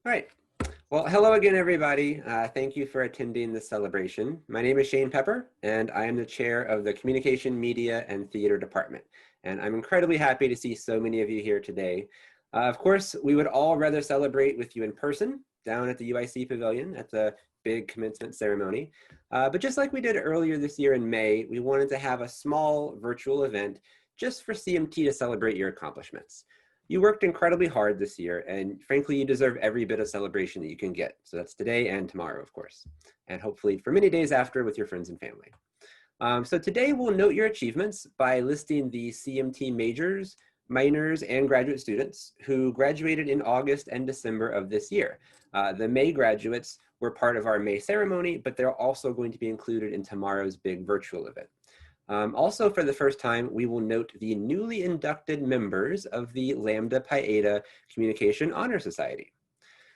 All right. Well, hello again, everybody. Thank you for attending this celebration. My name is Shane Pepper, and I am the chair of the Communication, Media, and Theater Department. And I'm incredibly happy to see so many of you here today. Of course, we would all rather celebrate with you in person down at the UIC Pavilion at the big commencement ceremony. But just like we did earlier this year in May, we wanted to have a small virtual event just for CMT to celebrate your accomplishments. You worked incredibly hard this year, and frankly, you deserve every bit of celebration that you can get. So that's today and tomorrow, of course, and hopefully for many days after with your friends and family. So today we'll note your achievements by listing the CMT majors, minors, and graduate students who graduated in August and December of this year. The May graduates were part of our May ceremony, but they're also going to be included in tomorrow's big virtual event. Also, for the first time, we will note the newly inducted members of the Lambda Pi Eta Communication Honor Society.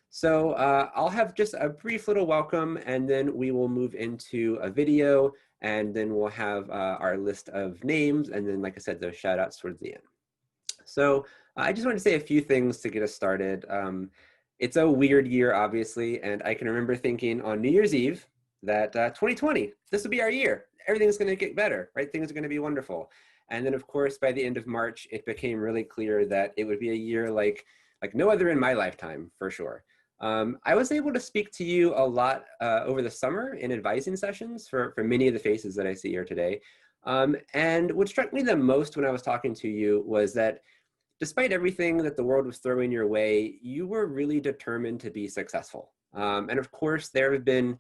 So I'll have just a brief little welcome, and then we will move into a video, and then we'll have our list of names, and then, like I said, those shout outs towards the end. So I just wanted to say a few things to get us started. It's a weird year, obviously, and I can remember thinking on New Year's Eve that 2020, this will be our year. Everything's going to get better, right? Things are going to be wonderful. And then, of course, by the end of March, it became really clear that it would be a year like no other in my lifetime, for sure. I was able to speak to you a lot over the summer in advising sessions for many of the faces that I see here today. And what struck me the most when I was talking to you was that despite everything that the world was throwing your way, you were really determined to be successful. And of course, there have been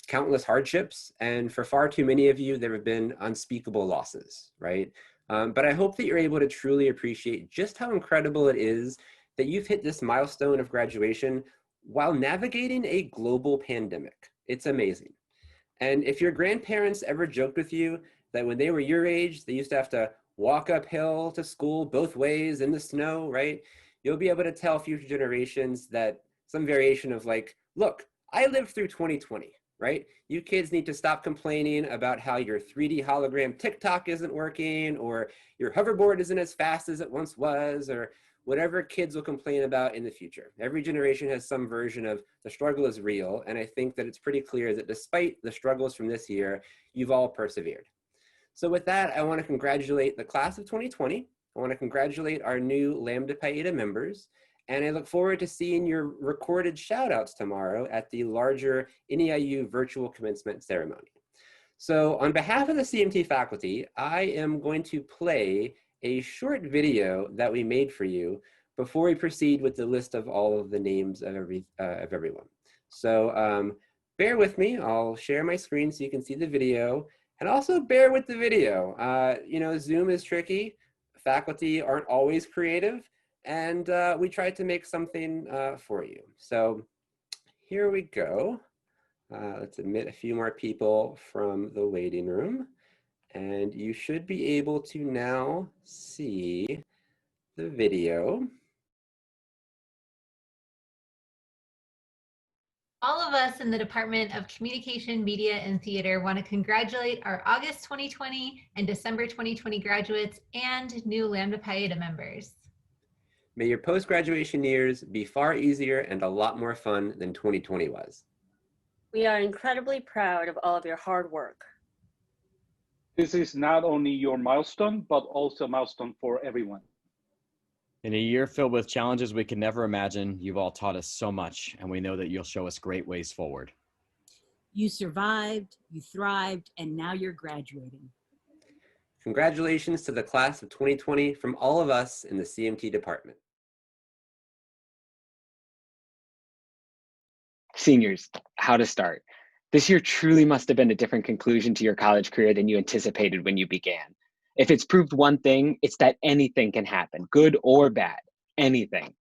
countless hardships, and for far too many of you, there have been unspeakable losses, right? But I hope that you're able to truly appreciate just how incredible it is that you've hit this milestone of graduation while navigating a global pandemic. It's amazing. And if your grandparents ever joked with you that when they were your age, they used to have to walk uphill to school both ways in the snow, right? You'll be able to tell future generations that some variation of like, look, I lived through 2020. Right? You kids need to stop complaining about how your 3D hologram TikTok isn't working, or your hoverboard isn't as fast as it once was, or whatever kids will complain about in the future. Every generation has some version of the struggle is real, and I think that it's pretty clear that despite the struggles from this year, you've all persevered. So with that, I want to congratulate the class of 2020. I want to congratulate our new Lambda Pi Eta members. And I look forward to seeing your recorded shout outs tomorrow at the larger NEIU virtual commencement ceremony. So on behalf of the CMT faculty, I am going to play a short video that we made for you before we proceed with the list of all of the names of everyone. So bear with me, I'll share my screen so you can see the video, and also bear with the video. You know, Zoom is tricky, faculty aren't always creative, and we tried to make something for you. So here we go. Let's admit a few more people from the waiting room. And you should be able to now see the video. All of us in the Department of Communication, Media, and Theater want to congratulate our August 2020 and December 2020 graduates and new Lambda Pi Eta members. May your post-graduation years be far easier and a lot more fun than 2020 was. We are incredibly proud of all of your hard work. This is not only your milestone, but also a milestone for everyone. In a year filled with challenges we could never imagine, you've all taught us so much, and we know that you'll show us great ways forward. You survived, you thrived, and now you're graduating. Congratulations to the class of 2020 from all of us in the CMT department. Seniors, how to start. This year truly must have been a different conclusion to your college career than you anticipated when you began. If it's proved one thing, it's that anything can happen, good or bad, anything.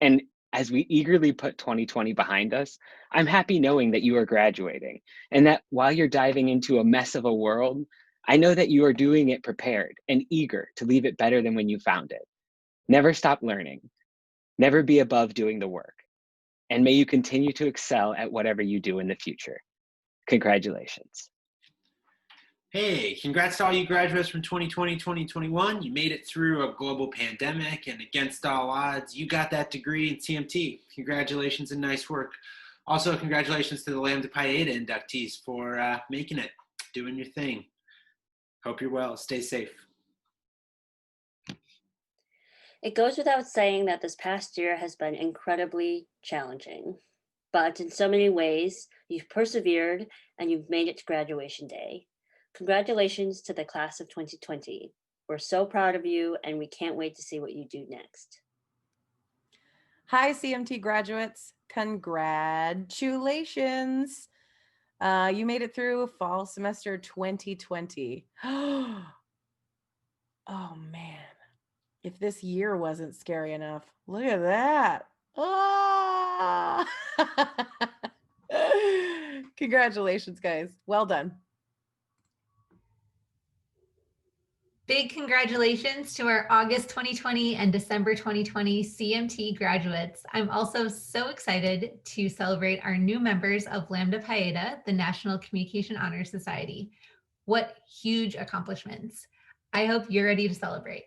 And as we eagerly put 2020 behind us, I'm happy knowing that you are graduating, and that while you're diving into a mess of a world, I know that you are doing it prepared and eager to leave it better than when you found it. Never stop learning. Never be above doing the work. And may you continue to excel at whatever you do in the future. Congratulations. Hey, congrats to all you graduates from 2020, 2021. You made it through a global pandemic, and against all odds, you got that degree in CMT. Congratulations and nice work. Also, congratulations to the Lambda Pi Eta inductees for making it, doing your thing. Hope you're well. Stay safe. It goes without saying that this past year has been incredibly challenging, but in so many ways, you've persevered and you've made it to graduation day. Congratulations to the class of 2020. We're so proud of you and we can't wait to see what you do next. Hi, CMT graduates. Congratulations. You made it through fall semester 2020. Oh man, if this year wasn't scary enough, look at that. Ah! Congratulations, guys. Well done. Big congratulations to our August 2020 and December 2020 CMT graduates. I'm also so excited to celebrate our new members of Lambda Pi Eta, the National Communication Honor Society. What huge accomplishments. I hope you're ready to celebrate.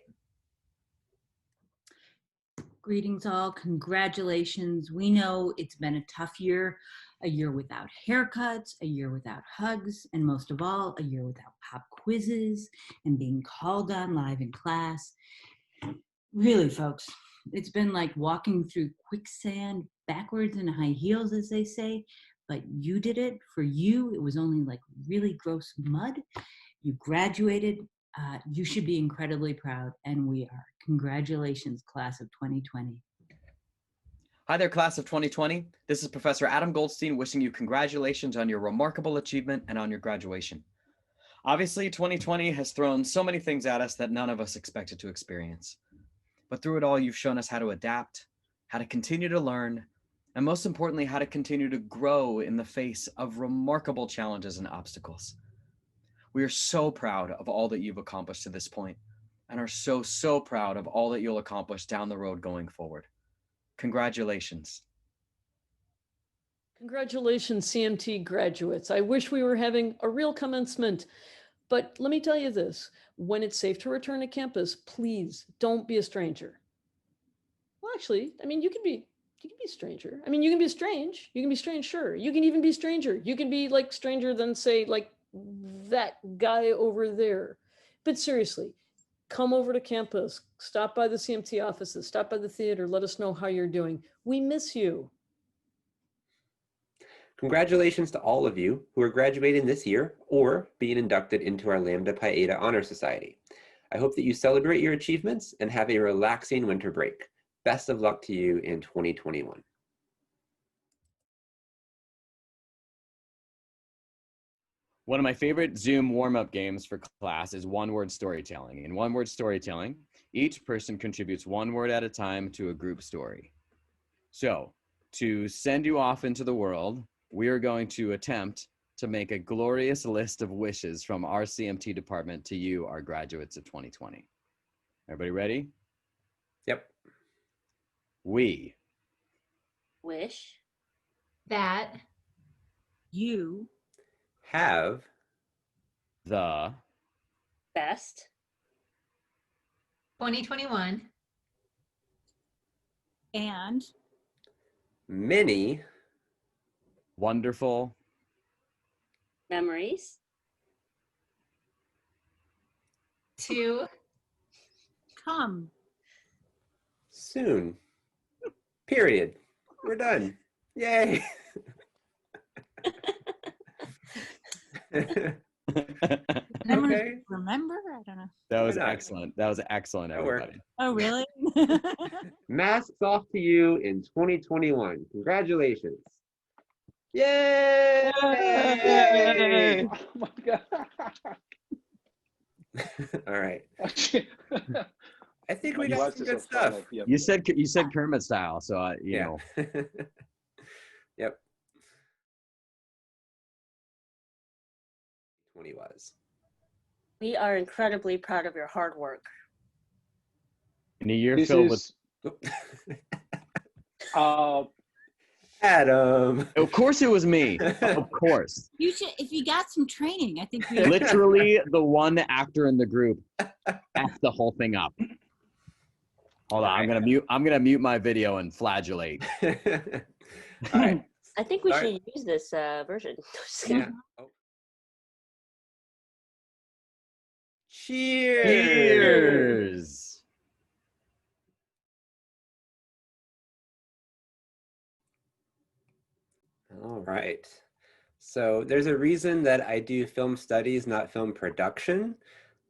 Greetings all, congratulations. We know it's been a tough year, a year without haircuts, a year without hugs, and most of all, a year without pop quizzes and being called on live in class. Really, folks, it's been like walking through quicksand backwards in high heels, as they say, but you did it. For you, it was only like really gross mud. You graduated. You should be incredibly proud, and we are. Congratulations, class of 2020. Hi there, class of 2020. This is Professor Adam Goldstein wishing you congratulations on your remarkable achievement and on your graduation. Obviously, 2020 has thrown so many things at us that none of us expected to experience. But through it all, you've shown us how to adapt, how to continue to learn, and most importantly, how to continue to grow in the face of remarkable challenges and obstacles. We are so proud of all that you've accomplished to this point and are so proud of all that you'll accomplish down the road going forward. Congratulations. Congratulations, CMT graduates. I wish we were having a real commencement, but let me tell you this, when it's safe to return to campus, please don't be a stranger. Well, actually, I mean, you can be a stranger. I mean, you can be strange, sure. You can even be stranger. You can be like stranger than say like that guy over there. But seriously, come over to campus, stop by the CMT offices, stop by the theater, let us know how you're doing. We miss you. Congratulations to all of you who are graduating this year or being inducted into our Lambda Pi Eta Honor Society. I hope that you celebrate your achievements and have a relaxing winter break. Best of luck to you in 2021. One of my favorite Zoom warm-up games for class is one-word storytelling. In one-word storytelling, each person contributes one word at a time to a group story. So, to send you off into the world, we are going to attempt to make a glorious list of wishes from our CMT department to you, our graduates of 2020. Everybody ready? Yep. Wish that You have the best 2021 and many wonderful memories to come. soon. Period. We're done. Yay. Okay. Remember? I don't know. That was Why not? excellent. That was excellent, That worked. everybody. Oh, really? Masks off to you in 2021. Congratulations. Yay! Yay! Oh my God. All right. I think we My got some glasses good are stuff. falling. Yeah. You said Kermit style, so you know. Yep. 20 was. We are incredibly proud of your hard work. In a year This filled with is Adam. Of course it was me. Of course. You should, if you got some training, I think we Literally the one actor in the group effed the whole thing up. Hold on, I'm gonna mute my video and flagellate. All right. I think we Sorry. should use this version. Yeah. Oh. Cheers. Cheers. All right. So there's a reason that I do film studies, not film production.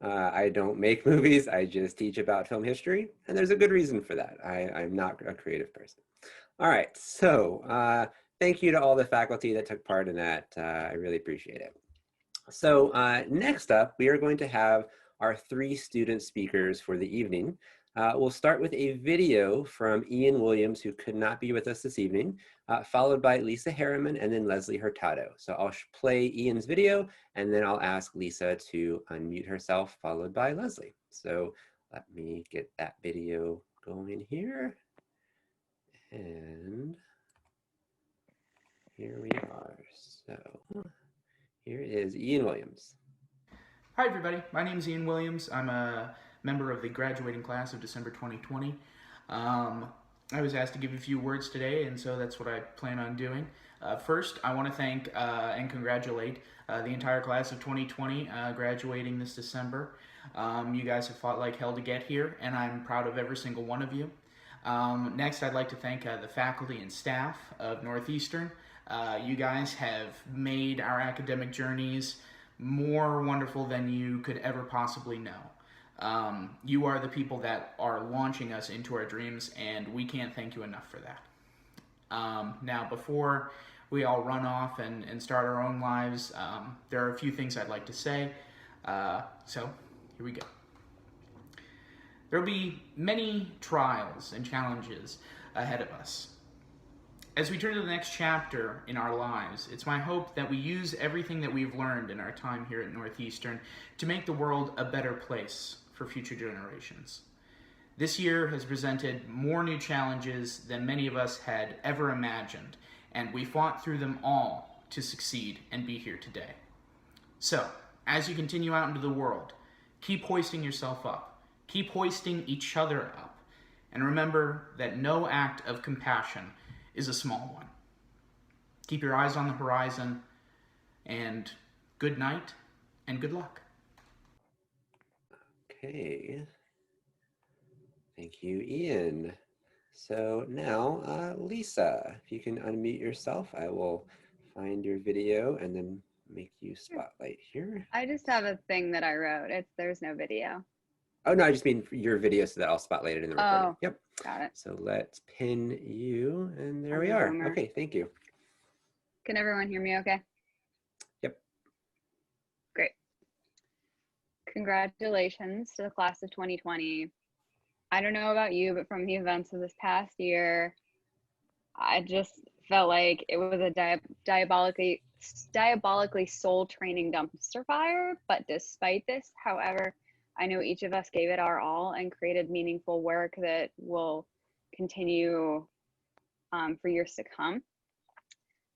I don't make movies, I just teach about film history. And there's a good reason for that. I'm not a creative person. All right, so thank you to all the faculty that took part in that. I really appreciate it. So next up, we are going to have our 3 student speakers for the evening. We'll start with a video from Ian Williams, who could not be with us this evening, followed by Lisa Harriman and then Leslie Hurtado. So I'll play Ian's video and then I'll ask Lisa to unmute herself, followed by Leslie. So let me get that video going here. And here we are. So here is Ian Williams. Hi everybody, my name is Ian Williams. I'm a member of the graduating class of December 2020. I was asked to give a few words today, and so that's what I plan on doing. First, I want to thank and congratulate the entire class of 2020 graduating this December. You guys have fought like hell to get here, and I'm proud of every single one of you. Next, I'd like to thank the faculty and staff of Northeastern. You guys have made our academic journeys more wonderful than you could ever possibly know. You are the people that are launching us into our dreams, and we can't thank you enough for that. Now, before we all run off and start our own lives, there are a few things I'd like to say. So here we go. There will be many trials and challenges ahead of us. As we turn to the next chapter in our lives, it's my hope that we use everything that we've learned in our time here at Northeastern to make the world a better place for future generations. This year has presented more new challenges than many of us had ever imagined, and we fought through them all to succeed and be here today. So, as you continue out into the world, keep hoisting yourself up, keep hoisting each other up, and remember that no act of compassion is a small one. Keep your eyes on the horizon, and good night and good luck. Okay. Thank you, Ian. So now, Lisa, if you can unmute yourself, I will find your video and then make you spotlight here. I just have a thing that I wrote. There's no video. Oh, no, I just mean your video so that I'll spotlight it in the recording. Oh, yep. Got it. So let's pin you, and there we are. Okay, thank you. Can everyone hear me okay? Yep. Great. Congratulations to the class of 2020. I don't know about you, but from the events of this past year, I just felt like it was a diabolically soul training dumpster fire. But despite this, however, I know each of us gave it our all and created meaningful work that will continue for years to come.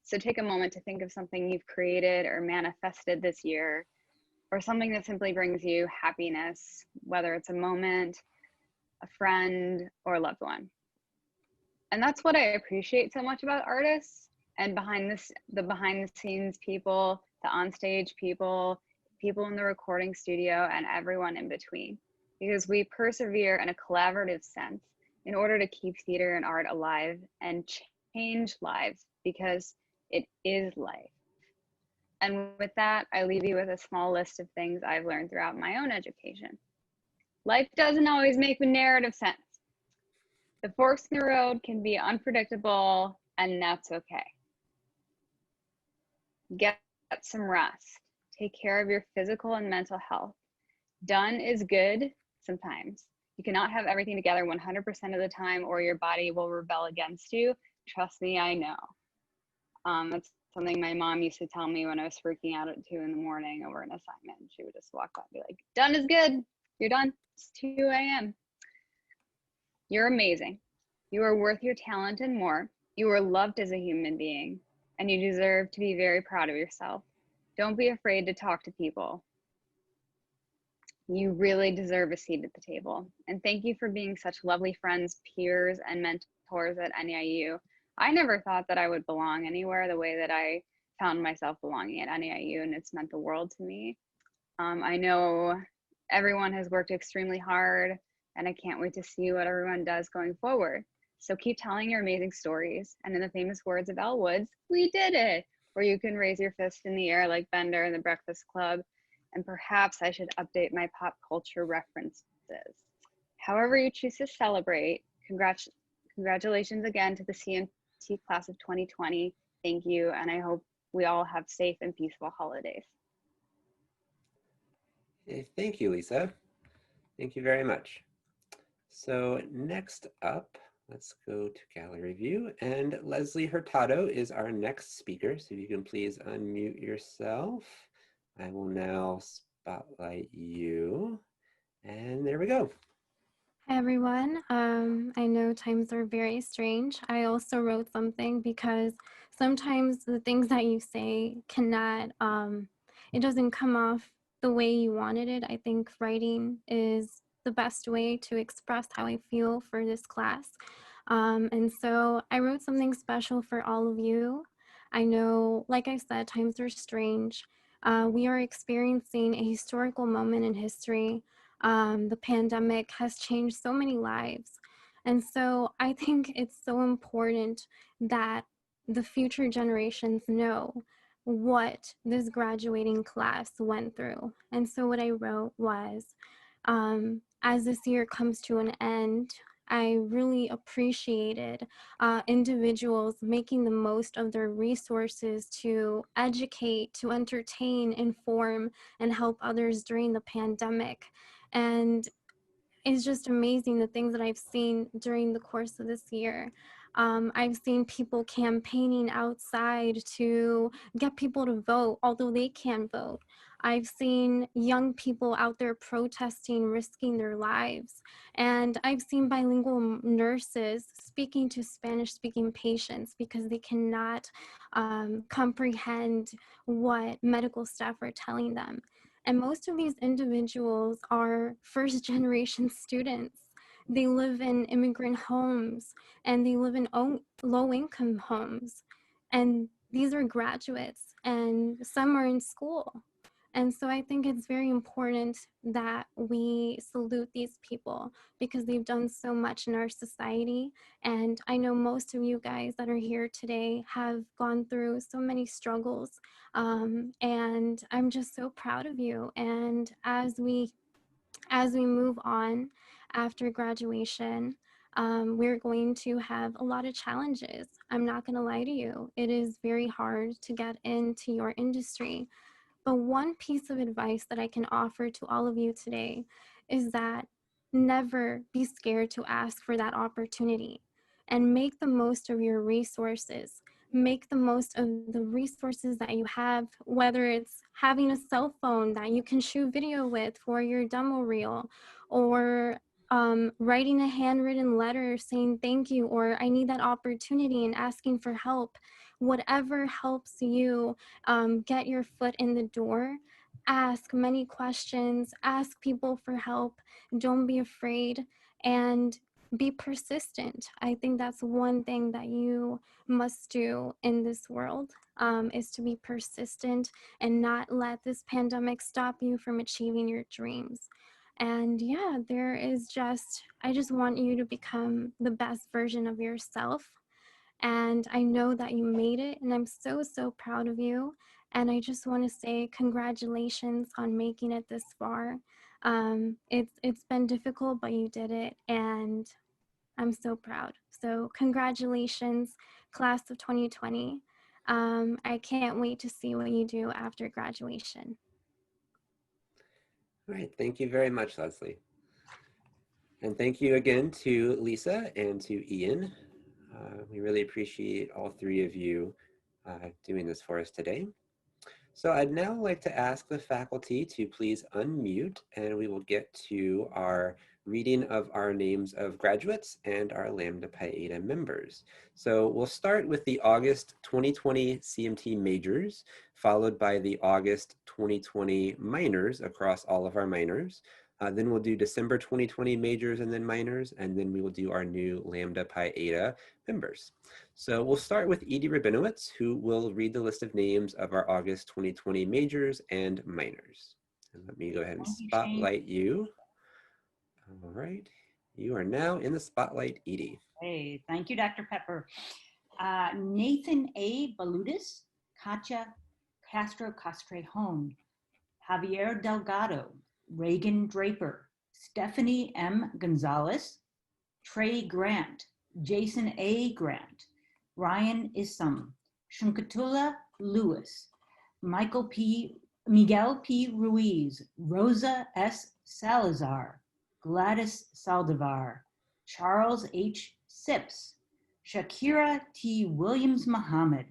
So take a moment to think of something you've created or manifested this year, or something that simply brings you happiness, whether it's a moment, a friend, or a loved one. And that's what I appreciate so much about artists and the behind the scenes people, the onstage people, people in the recording studio, and everyone in between, because we persevere in a collaborative sense in order to keep theater and art alive and change lives, because it is life. And with that, I leave you with a small list of things I've learned throughout my own education. Life doesn't always make narrative sense. The forks in the road can be unpredictable, and that's okay. Get some rest. Take care of your physical and mental health. Done is good sometimes. You cannot have everything together 100% of the time, or your body will rebel against you. Trust me, I know. That's something my mom used to tell me when I was freaking out at 2 in the morning over an assignment. She would just walk by and be like, done is good. You're done. It's 2 a.m. You're amazing. You are worth your talent and more. You are loved as a human being, and you deserve to be very proud of yourself. Don't be afraid to talk to people. You really deserve a seat at the table. And thank you for being such lovely friends, peers, and mentors at NEIU. I never thought that I would belong anywhere the way that I found myself belonging at NEIU, and it's meant the world to me. I know everyone has worked extremely hard, and I can't wait to see what everyone does going forward. So keep telling your amazing stories. And in the famous words of Elle Woods, we did it, where you can raise your fist in the air like Bender in the Breakfast Club. And perhaps I should update my pop culture references. However you choose to celebrate, congratulations again to the CMT class of 2020. Thank you, and I hope we all have safe and peaceful holidays. Thank you, Lisa. Thank you very much. So next up, let's go to gallery view, and Leslie Hurtado is our next speaker. So if you can please unmute yourself. I will now spotlight you, and there we go. Hi everyone. I know times are very strange. I also wrote something because sometimes the things that you say cannot, it doesn't come off the way you wanted it. I think writing is the best way to express how I feel for this class. And so I wrote something special for all of you. I know, like I said, times are strange. We are experiencing a historical moment in history. The pandemic has changed so many lives. And so I think it's so important that the future generations know what this graduating class went through. And so what I wrote was, as this year comes to an end, I really appreciated individuals making the most of their resources to educate, to entertain, inform, and help others during the pandemic. And it's just amazing the things that I've seen during the course of this year. I've seen people campaigning outside to get people to vote, although they can't vote. I've seen young people out there protesting, risking their lives. And I've seen bilingual nurses speaking to Spanish-speaking patients because they cannot comprehend what medical staff are telling them. And most of these individuals are first-generation students. They live in immigrant homes and they live in low-income homes. And these are graduates and some are in school. And so I think it's very important that we salute these people because they've done so much in our society. And I know most of you guys that are here today have gone through so many struggles. And I'm just so proud of you. And as we move on after graduation, we're going to have a lot of challenges. I'm not going to lie to you. It is very hard to get into your industry. But one piece of advice that I can offer to all of you today is that never be scared to ask for that opportunity and make the most of your resources. Make the most of the resources that you have, whether it's having a cell phone that you can shoot video with for your demo reel, or writing a handwritten letter saying thank you, or I need that opportunity, and asking for help. Whatever helps you get your foot in the door. Ask many questions, ask people for help, don't be afraid, and be persistent. I think that's one thing that you must do in this world, is to be persistent and not let this pandemic stop you from achieving your dreams. And yeah, I just want you to become the best version of yourself. And I know that you made it, and I'm so, so proud of you. And I just want to say congratulations on making it this far. It's been difficult, but you did it, and I'm so proud. So congratulations, class of 2020. I can't wait to see what you do after graduation. All right, thank you very much, Leslie. And thank you again to Lisa and to Ian. We really appreciate all three of you doing this for us today. So I'd now like to ask the faculty to please unmute, and we will get to our reading of our names of graduates and our Lambda Pi Eta members. So we'll start with the August 2020 CMT majors, followed by the August 2020 minors across all of our minors. Then we'll do December 2020 majors and then minors, and then we will do our new Lambda Pi Eta members. So we'll start with Edie Rabinowitz, who will read the list of names of our August 2020 majors and minors. And let me go ahead and spotlight you. All right, you are now in the spotlight, Edie. Hey, thank you, Dr. Pepper. Nathan A. Baludis, Katya Castro Castrejon, Javier Delgado, Reagan Draper, Stephanie M. Gonzalez, Trey Grant, Jason A. Grant, Ryan Issam, Shunkatula Lewis, Miguel P. Ruiz, Rosa S. Salazar, Gladys Saldivar, Charles H. Sips, Shakira T. Williams Muhammad,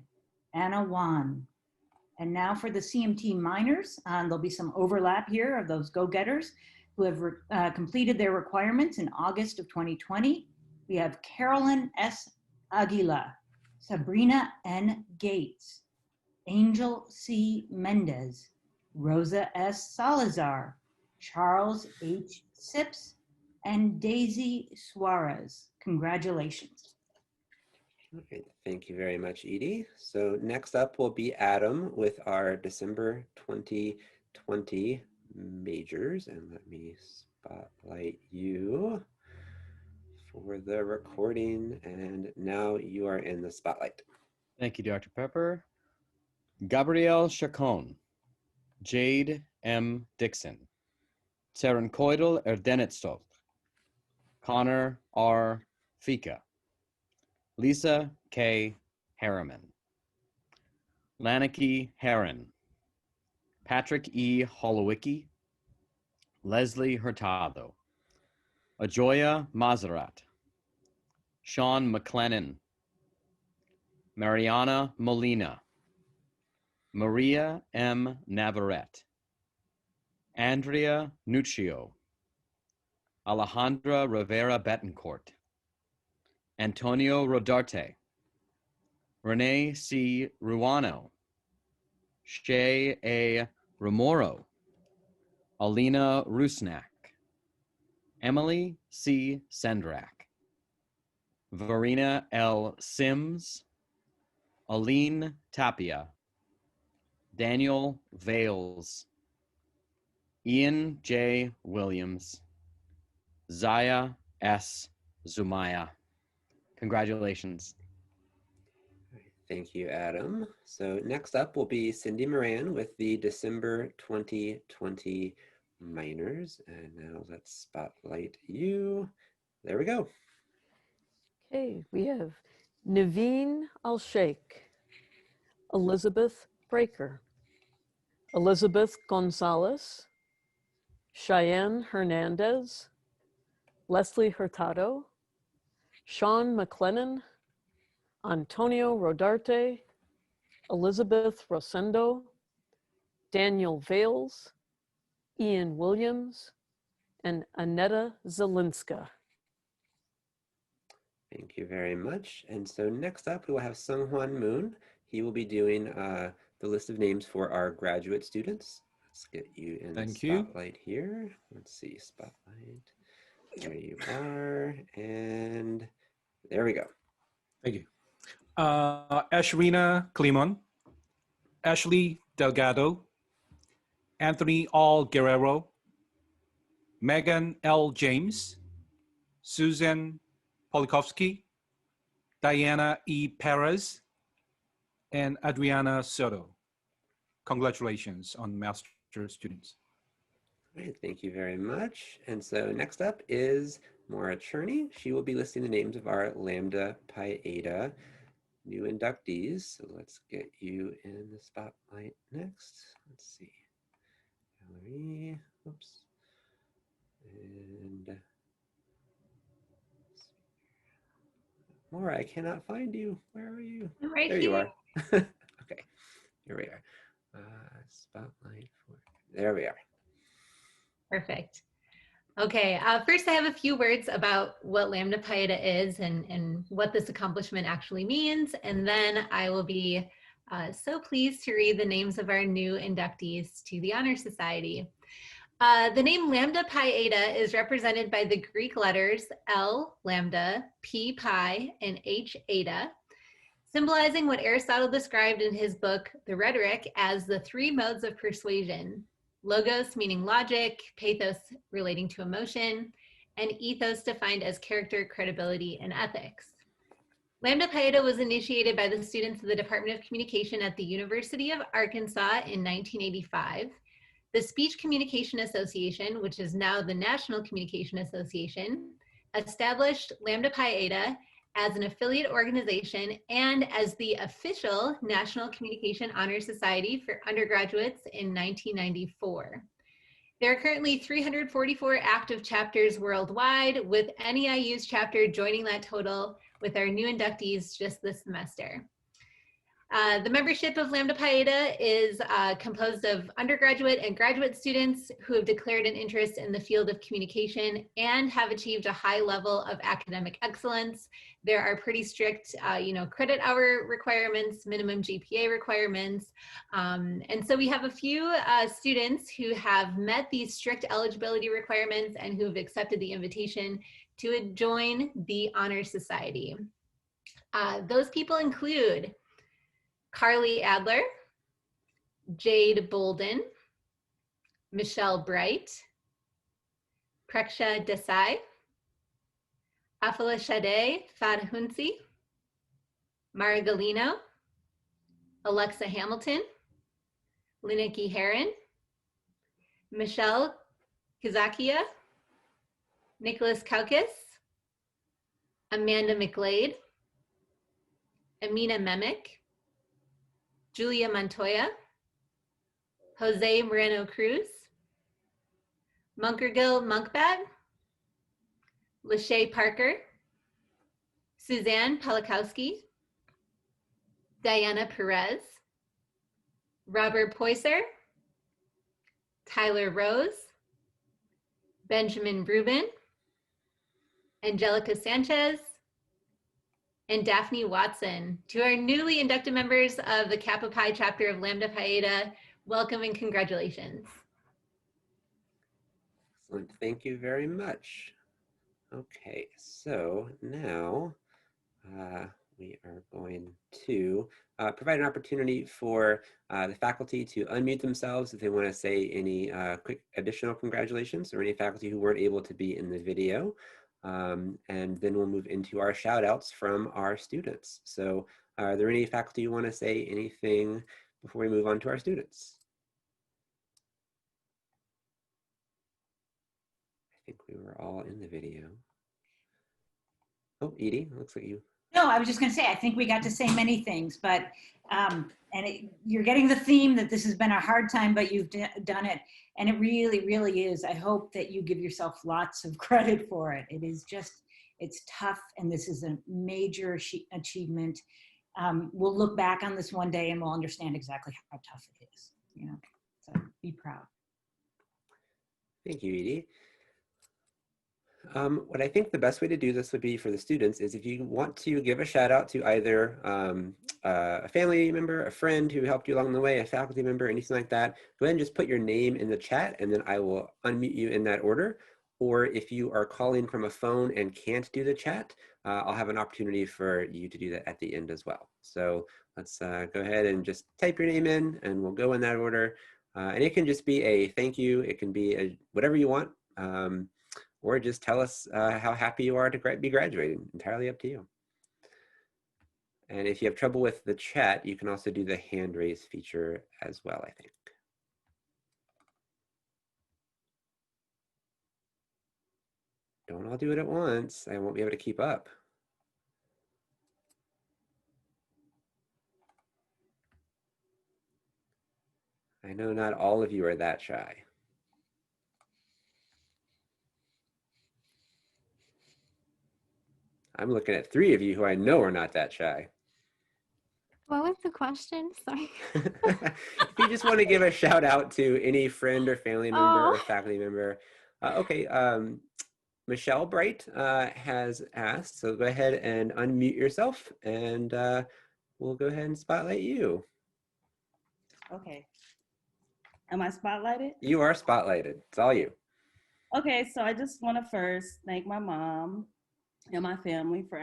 Anna Wan. And now for the CMT minors, there'll be some overlap here of those go-getters who have completed their requirements in August of 2020. We have Carolyn S. Aguila, Sabrina N. Gates, Angel C. Mendez, Rosa S. Salazar, Charles H. Sips, and Daisy Suarez. Congratulations. Okay, thank you very much, Edie. So next up will be Adam with our December 2020 majors. And let me spotlight you for the recording. And now you are in the spotlight. Thank you, Dr. Pepper. Gabrielle Chacon, Jade M. Dixon, Terenkoidal Erdenetstolt, Connor R. Fika, Lisa K. Harriman, Laniki Heron, Patrick E. Holowicki, Leslie Hurtado, Ajoya Mazerat, Sean McLennan, Mariana Molina, Maria M. Navarrete, Andrea Nuccio, Alejandra Rivera Betancourt, Antonio Rodarte, Renee C. Ruano, Shay A. Remoro, Alina Rusnak, Emily C. Sendrak, Verena L. Sims, Aline Tapia, Daniel Vales, Ian J. Williams, Zaya S. Zumaya. Congratulations. Thank you, Adam. So next up will be Cindy Moran with the December 2020 minors. And now let's spotlight you. There we go. Okay, we have Naveen Al-Sheikh, Elizabeth Breaker, Elizabeth Gonzalez, Cheyenne Hernandez, Leslie Hurtado, Sean McLennan, Antonio Rodarte, Elizabeth Rosendo, Daniel Vales, Ian Williams, and Aneta Zelinska. Thank you very much. And so next up, we will have Sung-Hwan Moon. He will be doing the list of names for our graduate students. Let's get you in the spotlight here. Let's see, spotlight. There you are. And there we go. Thank you. Ashrina Clemon, Ashley Delgado, Anthony All Guerrero, Megan L. James, Susan Polikovsky, Diana E. Perez, and Adriana Soto. Congratulations on master students. All right, thank you very much. And so next up is Maura Cherney. She will be listing the names of our Lambda Pi Eta new inductees. So let's get you in the spotlight next. Let's see. Gallery, oops. And Maura, I cannot find you. Where are you? Right there here. You are. Okay, here we are. Spotlight for, there we are. Perfect. Okay, first I have a few words about what Lambda Pi Eta is and what this accomplishment actually means, and then I will be so pleased to read the names of our new inductees to the Honor Society. The name Lambda Pi Eta is represented by the Greek letters L, lambda, P, pi, and H, eta, symbolizing what Aristotle described in his book, The Rhetoric, as the three modes of persuasion: logos meaning logic, pathos relating to emotion, and ethos defined as character, credibility, and ethics. Lambda Pi Eta was initiated by the students of the Department of Communication at the University of Arkansas in 1985. The Speech Communication Association, which is now the National Communication Association, established Lambda Pi Eta as an affiliate organization and as the official National Communication Honor Society for undergraduates in 1994. There are currently 344 active chapters worldwide, with NEIU's chapter joining that total with our new inductees just this semester. The membership of Lambda Pi Eta is composed of undergraduate and graduate students who have declared an interest in the field of communication and have achieved a high level of academic excellence. There are pretty strict, credit hour requirements, minimum GPA requirements. And so we have a few students who have met these strict eligibility requirements and who have accepted the invitation to join the Honor Society. Those people include Carly Adler, Jade Bolden, Michelle Bright, Preksha Desai, Afala Shade Fadhunsi, Mara Galino, Alexa Hamilton, Liniki Heron, Michelle Kazakia, Nicholas Kaukis, Amanda McGlade, Amina Memick, Julia Montoya, Jose Moreno Cruz, Munkergil Monkbat, Lachey Parker, Suzanne Pelikowski, Diana Perez, Robert Poyser, Tyler Rose, Benjamin Rubin, Angelica Sanchez, and Daphne Watson. To our newly inducted members of the Kappa Pi chapter of Lambda Pi Eta, welcome and congratulations. Excellent, thank you very much. Okay, so now we are going to provide an opportunity for the faculty to unmute themselves if they want to say any quick additional congratulations, or any faculty who weren't able to be in the video. And then we'll move into our shout outs from our students. So are there any faculty who want to say anything before we move on to our students? I think we were all in the video. Oh, Edie, looks like you. No, I was just going to say, I think we got to say many things, but you're getting the theme that this has been a hard time, but you've done it. And it really, really is. I hope that you give yourself lots of credit for it. It is just, it's tough. And this is a major achievement. We'll look back on this one day and we'll understand exactly how tough it is, you know, so be proud. Thank you, Edie. What I think the best way to do this would be for the students is if you want to give a shout out to either a family member, a friend who helped you along the way, a faculty member, anything like that, go ahead and just put your name in the chat and then I will unmute you in that order. Or if you are calling from a phone and can't do the chat, I'll have an opportunity for you to do that at the end as well. So let's go ahead and just type your name in and we'll go in that order. And it can just be a thank you. It can be whatever you want. Or just tell us how happy you are to be graduating, entirely up to you. And if you have trouble with the chat, you can also do the hand raise feature as well, I think. Don't all do it at once. I won't be able to keep up. I know not all of you are that shy. I'm looking at 3 of you who I know are not that shy. What was the question? Sorry. If you just want to give a shout out to any friend or family member or Oh, faculty member. Okay, Michelle Bright has asked, so go ahead and unmute yourself and we'll go ahead and spotlight you. Okay. Am I spotlighted? You are spotlighted. It's all you. Okay, so I just want to first thank my mom and my family for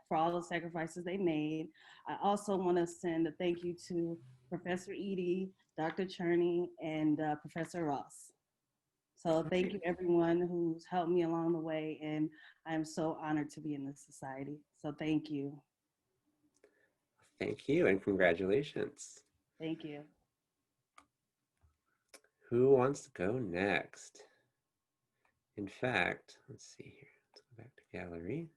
for all the sacrifices they made. I also want to send a thank you to Professor Edie, Dr. Cherney, and Professor Ross. So thank you everyone who's helped me along the way, and I am so honored to be in this society. So thank you. Thank you and congratulations. Thank you. Who wants to go next? In fact, let's see here. Let's go back to gallery.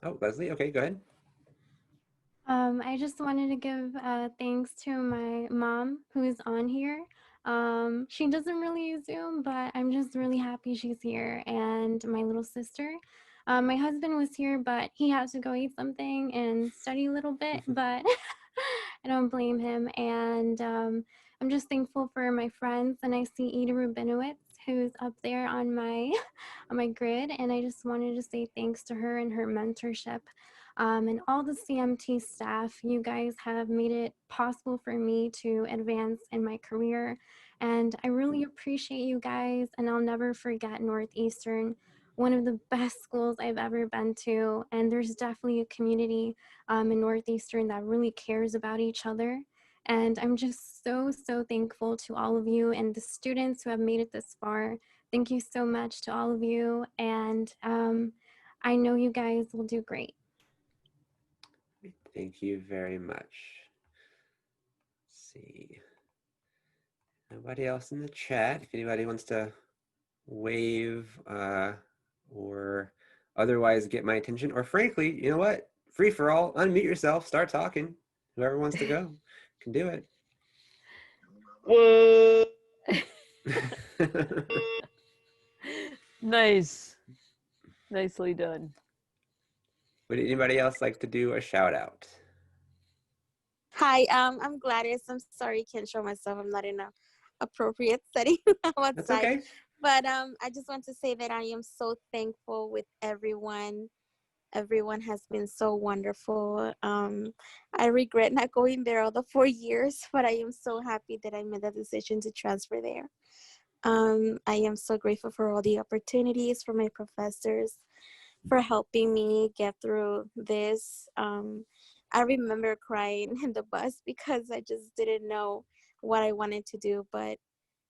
Oh, Leslie, okay, go ahead. I just wanted to give thanks to my mom who's on here. She doesn't really use Zoom, but I'm just really happy she's here, and my little sister. My husband was here, but he had to go eat something and study a little bit, but I don't blame him. And I'm just thankful for my friends, and I see Ida Rubinowitz, who's up there on my on my grid, and I just wanted to say thanks to her and her mentorship. And all the CMT staff, you guys have made it possible for me to advance in my career. And I really appreciate you guys, and I'll never forget Northeastern, one of the best schools I've ever been to. And there's definitely a community in Northeastern that really cares about each other. And I'm just so, so thankful to all of you and the students who have made it this far. Thank you so much to all of you. And I know you guys will do great. Thank you very much. Let's see. Nobody else in the chat. If anybody wants to wave or otherwise get my attention, or frankly, you know what? Free for all, unmute yourself, start talking. Whoever wants to go can do it. Whoa. Nice. Nicely done. Would anybody else like to do a shout out? Hi, I'm Gladys. I'm sorry I can't show myself. I'm not in a appropriate setting outside. That's okay. But I just want to say that I am so thankful with everyone. Everyone has been so wonderful. I regret not going there all the 4 years, but I am so happy that I made the decision to transfer there. I am so grateful for all the opportunities, for my professors, for helping me get through this. I remember crying in the bus because I just didn't know what I wanted to do, but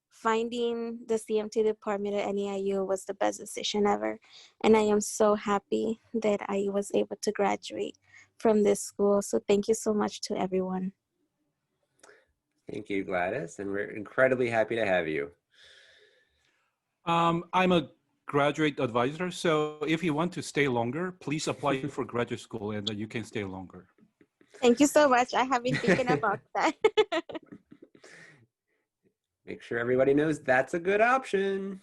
finding the CMT department at NEIU was the best decision ever. And I am so happy that I was able to graduate from this school. So thank you so much to everyone. Thank you, Gladys, and we're incredibly happy to have you. I'm a graduate advisor, so if you want to stay longer, please apply for graduate school and you can stay longer. Thank you so much. I have been thinking about that. Make sure everybody knows that's a good option.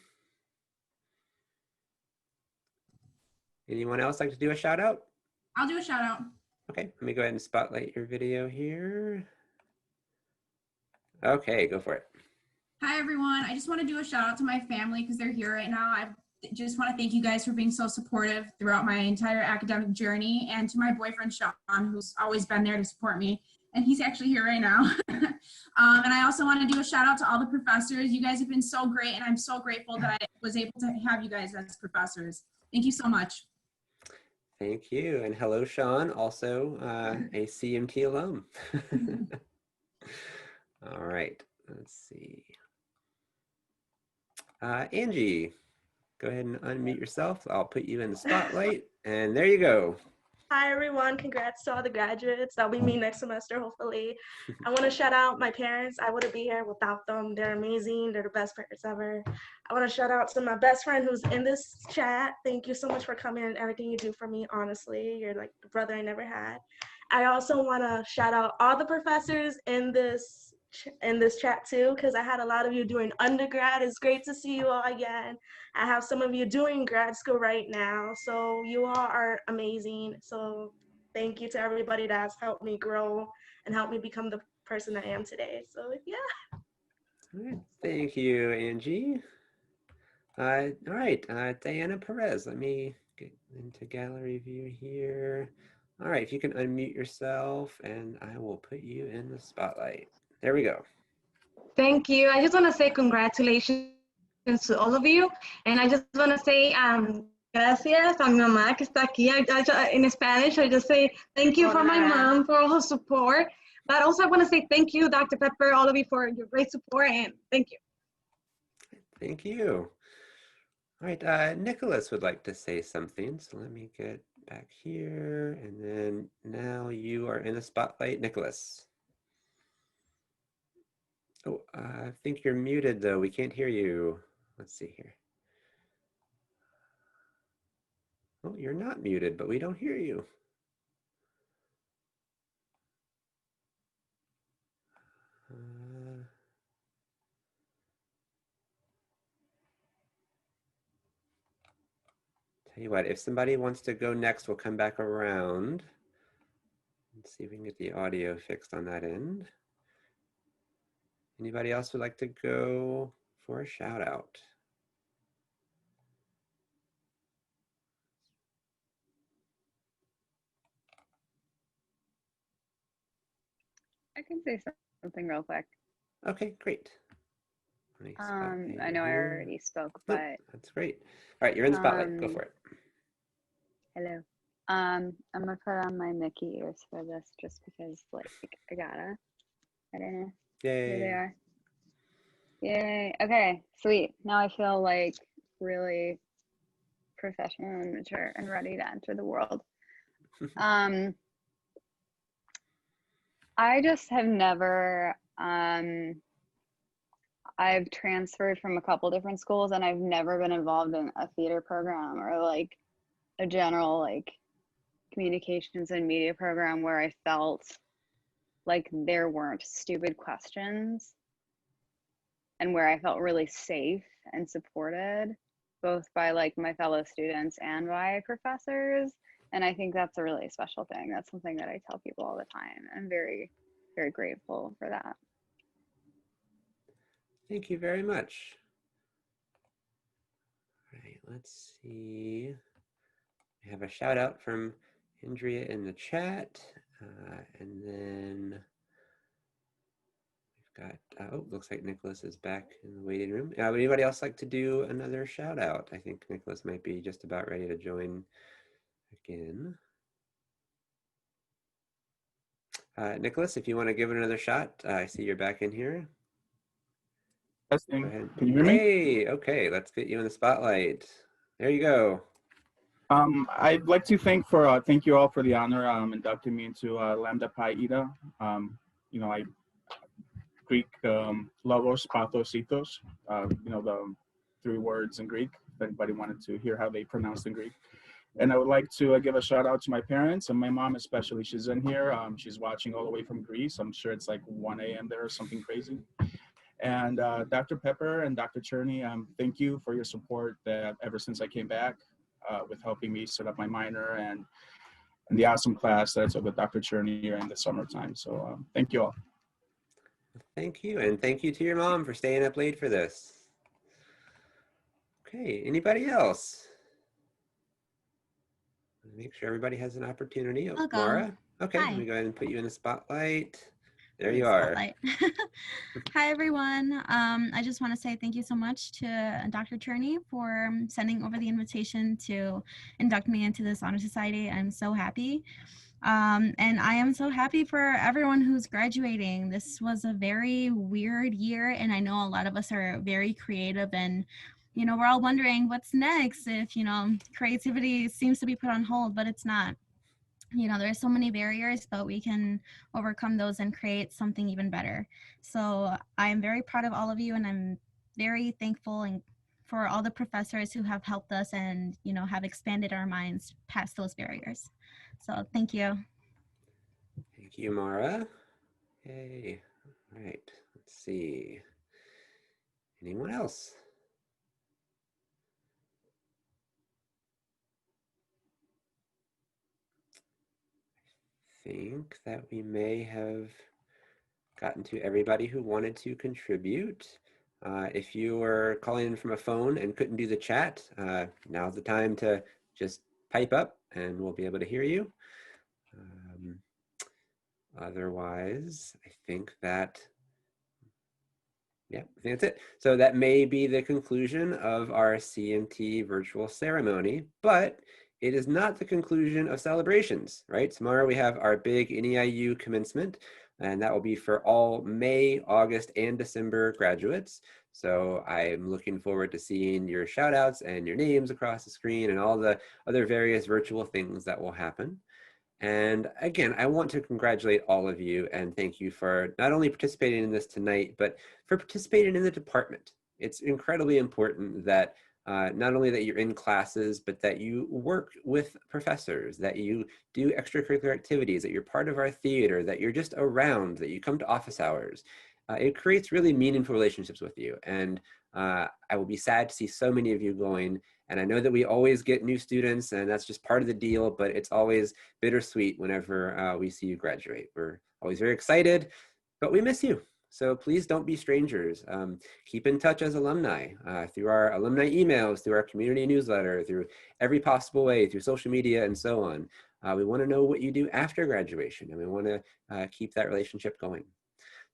Anyone else like to do a shout out? I'll do a shout out. Okay, let me go ahead and spotlight your video here. Okay, go for it. Hi, everyone. I just want to do a shout out to my family because they're here right now. I just want to thank you guys for being so supportive throughout my entire academic journey, and to my boyfriend, Sean, who's always been there to support me. And he's actually here right now. And I also want to do a shout out to all the professors. You guys have been so great, and I'm so grateful that I was able to have you guys as professors. Thank you so much. Thank you. And hello, Sean, also a CMT alum. All right, let's see. Angie, go ahead and unmute yourself. I'll put you in the spotlight, and there you go. Hi, everyone. Congrats to all the graduates. That'll be me next semester, hopefully. I want to shout out my parents. I wouldn't be here without them. They're amazing. They're the best parents ever. I want to shout out to my best friend who's in this chat. Thank you so much for coming and everything you do for me, honestly. You're like the brother I never had. I also want to shout out all the professors in this in this chat too, because I had a lot of you doing undergrad. It's great to see you all again. I have some of you doing grad school right now, so you all are amazing. So thank you to everybody that's helped me grow and helped me become the person I am today. So yeah. All right. Thank you, Angie. All right, Diana Perez, let me get into gallery view here. All right, if you can unmute yourself and I will put you in the spotlight. There we go. Thank you. I just want to say congratulations to all of you. And I just want to say gracias a mi mamá que está aquí. In Spanish, I just say thank you for my mom for all her support. But also I want to say thank you, Dr. Pepper, all of you for your great support, and thank you. Thank you. All right, Nicholas would like to say something. So let me get back here. And then now you are in the spotlight, Nicholas. Oh, I think you're muted though. We can't hear you. Let's see here. Oh, you're not muted, but we don't hear you. Tell you what, if somebody wants to go next, we'll come back around. Let's see if we can get the audio fixed on that end. Anybody else would like to go for a shout out? I can say something real quick. Okay, great. I know I already spoke, Nope, but that's great. All right, you're in the spotlight. Go for it. hello. I'm gonna put on my Mickey ears for this just because, like, I gotta. I don't know. Yay. Here they are. Yay. Okay, sweet. Now I feel like really professional and mature and ready to enter the world. I just have never, I've transferred from a couple different schools and I've never been involved in a theater program or like a general like communications and media program where I felt like there weren't stupid questions and where I felt really safe and supported both by like my fellow students and by professors. And I think that's a really special thing. That's something that I tell people all the time. I'm very, very grateful for that. Thank you very much. All right, let's see. We have a shout out from Andrea in the chat. And then we've got, oh, looks like Nicholas is back in the waiting room. Would anybody else like to do another shout out? I think Nicholas might be just about ready to join again. Nicholas, if you want to give it another shot, I see you're back in here. Testing. Can you hear me? Hey, okay, let's get you in the spotlight. There you go. I'd like to thank you all for the honor inducting me into Lambda Pi Eta. You know, Greek logos, pathos, ethos. You know, the 3 words in Greek. If anybody wanted to hear how they pronounced in Greek. And I would like to give a shout out to my parents and my mom especially. She's in here. She's watching all the way from Greece. I'm sure it's like 1 a.m. there or something crazy. And Dr. Pepper and Dr. Cherney, thank you for your support that ever since I came back with helping me set up my minor and the awesome class that I took with Dr. Cherney in the summertime. So thank you all. Thank you, and thank you to your mom for staying up late for this. Okay, anybody else? Make sure everybody has an opportunity. Oh, Mara? Okay, Hi. let me go ahead and put you in the spotlight. There you are. Hi, everyone. I just want to say thank you so much to Dr. Cherney for sending over the invitation to induct me into this honor society. I'm so happy. And I am so happy for everyone who's graduating. This was a very weird year, and I know a lot of us are very creative, and you know, we're all wondering what's next if, you know, creativity seems to be put on hold, but it's not. You know, there's so many barriers, but we can overcome those and create something even better. So I'm very proud of all of you, and I'm very thankful and for all the professors who have helped us and, you know, have expanded our minds past those barriers. So thank you. Thank you, Mara. Hey, All right, let's see. Anyone else? I think that we may have gotten to everybody who wanted to contribute. If you were calling in from a phone and couldn't do the chat, now's the time to just pipe up and we'll be able to hear you. Otherwise, I think that, yeah, I think that's it. So that may be the conclusion of our CMT virtual ceremony, but it is not the conclusion of celebrations, right? Tomorrow we have our big NEIU commencement, and that will be for all May, August, and December graduates. So I'm looking forward to seeing your shout outs and your names across the screen and all the other various virtual things that will happen. And again, I want to congratulate all of you and thank you for not only participating in this tonight, but for participating in the department. It's incredibly important that not only that you're in classes, but that you work with professors, that you do extracurricular activities, that you're part of our theater, that you're just around, that you come to office hours. It creates really meaningful relationships with you. And I will be sad to see so many of you going. And I know that we always get new students and that's just part of the deal, but it's always bittersweet whenever we see you graduate. We're always very excited, but we miss you. So please don't be strangers. Keep in touch as alumni through our alumni emails, through our community newsletter, through every possible way, through social media and so on. We want to know what you do after graduation and we want to keep that relationship going.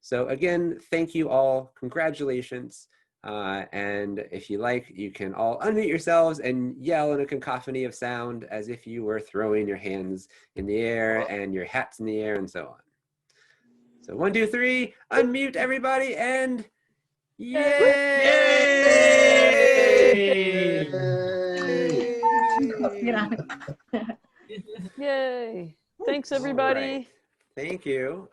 So again, thank you all, congratulations. And if you like, you can all unmute yourselves and yell in a cacophony of sound as if you were throwing your hands in the air and your hats in the air and so on. So 1, 2, 3, unmute everybody and yay! Yay. Thanks, everybody. Right. Thank you.